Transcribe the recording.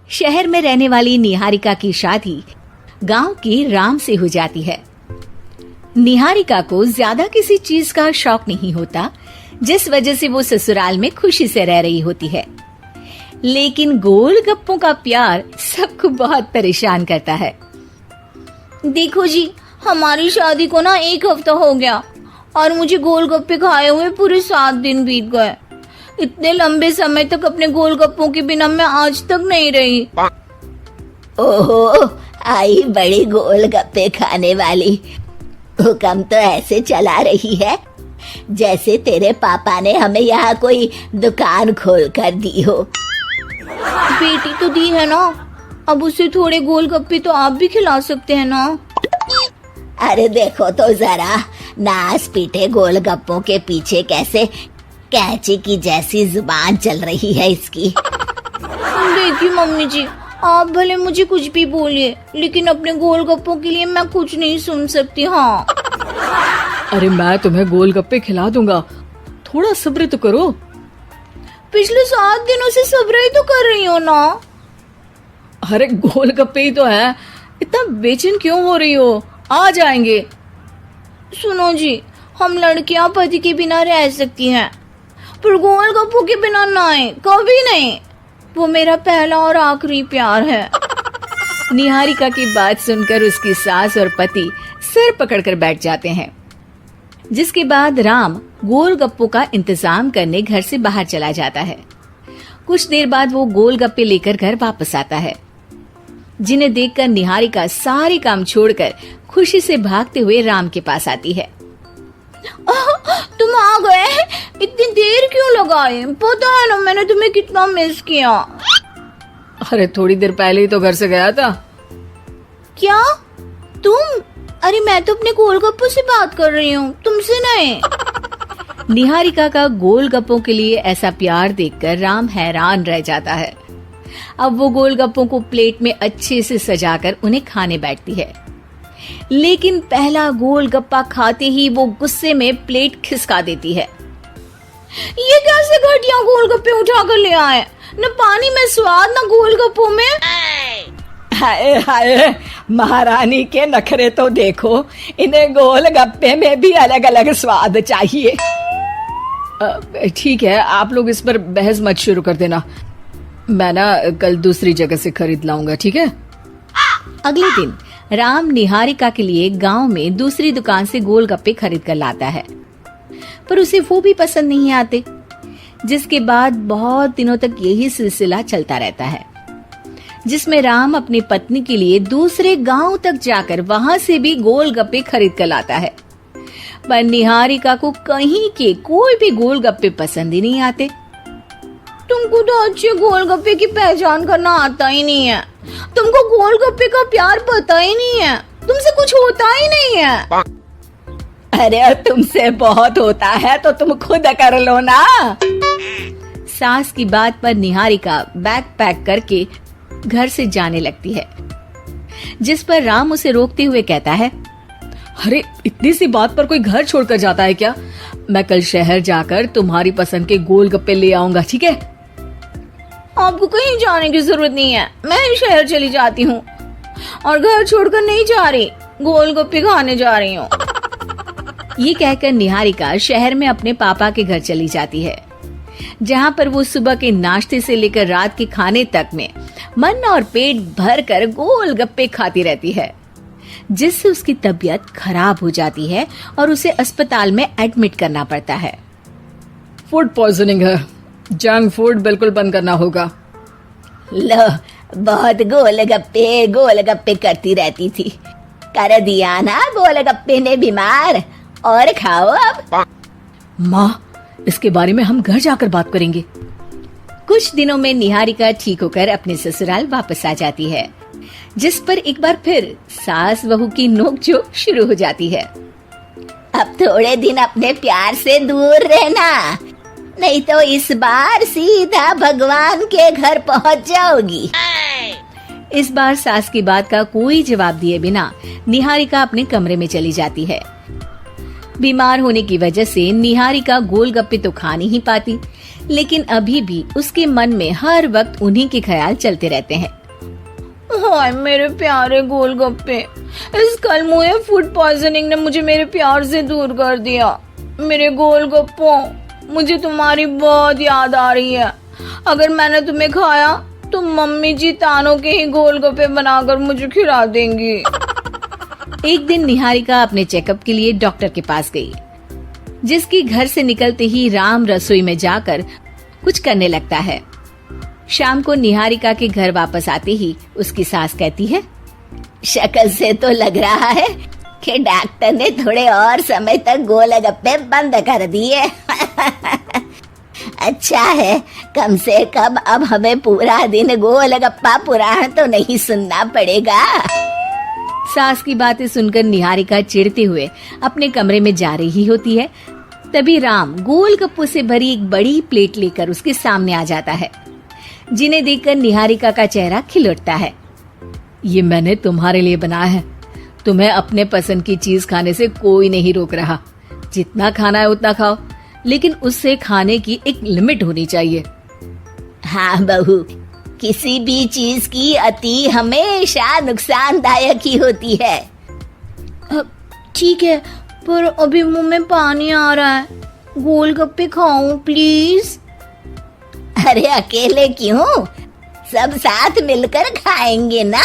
शहर में रहने वाली निहारिका की शादी गांव की राम से हो जाती है। निहारिका को ज्यादा किसी चीज का शौक नहीं होता, जिस वजह से वो ससुराल में खुशी से रह रही होती है। लेकिन गोलगप्पों का प्यार सबको बहुत परेशान करता है। देखो जी, हमारी शादी को ना 1 हफ्ता हो गया और मुझे गोलगप्पे खाए हुए पूरे 7 दिन बीत गए। इतने लंबे समय तक अपने गोलगप्पों के बिना मैं आज तक नहीं रही। ओहो, आई बड़ी गोलगप्पे खाने वाली। हुक्म तो ऐसे चला रही है जैसे तेरे पापा ने हमें यहाँ कोई दुकान खोल कर दी हो। बेटी तो दी है ना, अब उसे थोड़े गोलगप्पे तो आप भी खिला सकते हैं ना। अरे देखो तो जरा, नास पीटे गोलगप्पों के पीछे कैसे कैंची की जैसी जुबान चल रही है इसकी। देखिए मम्मी जी, आप भले मुझे कुछ भी बोलिए, लेकिन अपने गोलगप्पों के लिए मैं कुछ नहीं सुन सकती। हाँ, अरे मैं तुम्हें गोलगप्पे खिला दूंगा, थोड़ा सब्र तो करो। पिछले 7 दिनों से सब्र ही तो कर रही हो ना। अरे गोलगप्पे ही तो है, इतना बेचैन क्यों हो रही हो? आ जाएंगे। सुनो जी, हम लड़कियां पति के बिना रह सकती हैं, पर गोलगप्पों के बिना नहीं, कभी नहीं। वो मेरा पहला और आखिरी प्यार है। निहारिका की बात सुनकर उसकी सास और पति सिर पकड़कर बैठ जाते हैं। जिसके बाद राम गोलगप्पों का इंतजाम करने घर से बाहर चला जाता है। कुछ देर बाद वो गोलगप्पे लेकर घर वापस आता है, जिन्हें देखकर निहारिका सारे काम छोड़कर खुशी से भागते हुए राम के पास आती है। तुम आ गए? इतनी देर क्यों लगाई? पता है ना मैंने तुम्हें कितना मिस किया। अरे थोड़ी देर पहले ही तो घर से गया था। क्या तुम? अरे मैं तो अपने गोलगप्पों से बात कर रही हूँ, तुमसे नहीं। निहारिका का गोलगप्पों के लिए ऐसा प्यार देखकर राम हैरान रह जाता है। अब वो गोलगप्पों को प्लेट में अच्छे से सजाकर उन्हें खाने बैठती है। लेकिन पहला गोलगप्पा खाते ही वो गुस्से में प्लेट खिसका देती है। ये कैसे घटिया गोलगप्पे उठा कर ले आए? न पानी में स्वाद, न गोलगप्पों में। हाय हाय, महारानी के नखरे तो देखो, इन्हें गोलगप्पे में भी अलग अलग स्वाद चाहिए। ठीक है, आप लोग इस पर बहस मत शुरू कर देना। मैं ना कल दूसरी जगह से खरीद लाऊंगा, ठीक है? अगले दिन राम निहारिका के लिए गांव में दूसरी दुकान से गोलगप्पे खरीद कर लाता है, पर उसे वो भी पसंद नहीं आते। जिसके बाद बहुत दिनों तक यही सिलसिला चलता रहता है, जिसमें राम अपनी पत्नी के लिए दूसरे गांव तक जाकर वहां से भी गोलगप्पे खरीद कर लाता है। पर निहारिका को कहीं के कोई भी गोलगप्पे पसंद ही नहीं आते। तुमको तो अच्छे गोलगप्पे की पहचान करना आता ही नहीं है। तुमको गोलगप्पे का प्यार पता ही नहीं है, तुमसे कुछ होता ही नहीं है। अरे तुमसे बहुत होता है तो तुम खुद कर लो ना। सास की बात पर निहारिका बैग पैक करके घर से जाने लगती है, जिस पर राम उसे रोकते हुए कहता है, अरे इतनी सी बात पर कोई घर छोड़कर जाता है क्या? मैं कल शहर जाकर तुम्हारी पसंद के गोलगप्पे ले आऊंगा, ठीक है? आपको कहीं जाने की जरूरत नहीं है, मैं ही शहर चली जाती हूँ और घर छोड़कर नहीं जा रही, गोलगप्पे खाने जा रही हूँ। ये कहकर निहारिका शहर में अपने पापा के घर चली जाती है, जहाँ पर वो सुबह के नाश्ते से लेकर रात के खाने तक में मन और पेट भर कर गोलगप्पे खाती रहती है, जिससे उसकी तबीयत खराब हो जाती है और उसे अस्पताल में एडमिट करना पड़ता है। फूड पॉइजनिंग है, जंक फूड बिल्कुल बंद करना होगा। लो, बहुत गोलगप्पे गोलगप्पे करती रहती थी, कर दिया ना गोलगप्पे ने बीमार। और खाओ अब। माँ, इसके बारे में हम घर जाकर बात करेंगे। कुछ दिनों में निहारिका ठीक होकर अपने ससुराल वापस आ जाती है, जिस पर एक बार फिर सास बहू की नोकझोंक शुरू हो जाती है। अब थोड़े दिन अपने प्यार से दूर रहना, नहीं तो इस बार सीधा भगवान के घर पहुंच जाओगी। इस बार सास की बात का कोई जवाब दिए बिना निहारिका अपने कमरे में चली जाती है। बीमार होने की वजह से निहारिका गोलगप्पे तो खा नहीं पाती, लेकिन अभी भी उसके मन में हर वक्त उन्हीं के ख्याल चलते रहते हैं। हाय मेरे प्यारे गोलगप्पे, इस कल मुझे फूड पॉइजनिंग ने मुझे मेरे प्यार से दूर कर दिया। मेरे गोलगप्पों, मुझे तुम्हारी बहुत याद आ रही है। अगर मैंने तुम्हें खाया तो मम्मी जी तानों के ही गोलगप्पे बनाकर मुझे खिला देंगी। एक दिन निहारिका अपने चेकअप के लिए डॉक्टर के पास गई, जिसकी घर से निकलते ही राम रसोई में जाकर कुछ करने लगता है। शाम को निहारिका के घर वापस आते ही उसकी सास कहती है, शक्ल से तो लग रहा है कि डॉक्टर ने थोड़े और समय तक गोलगप्पे बंद कर दिए। अच्छा है, कम से कम अब हमें पूरा दिन गोलगप्पा पुराण तो नहीं सुनना पड़ेगा। सास की बातें सुनकर निहारिका चिढ़ते हुए अपने कमरे में जा रही होती है। तभी राम गोलगप्पों से भरी एक बड़ी प्लेट लेकर उसके सामने आ जाता है, जिन्हें देखकर निहारिका का चेहरा खिल उठता है। ये मैंने तुम्हारे लिए बनाया है। तुम्हें अपने पसंद की चीज खाने से कोई नहीं रोक रहा। जितना खाना है उतना खाओ, लेकिन उससे खाने की एक लिमिट होनी चाहिए। हाँ बहू, किसी भी चीज की अति हमेशा नुकसानदायक ही होती है। ठीक है, पर अभी मुंह में पानी आ रहा है। गोलगप्पे खाऊं प्लीज? अरे अकेले क्यों, सब साथ मिलकर खाएंगे ना।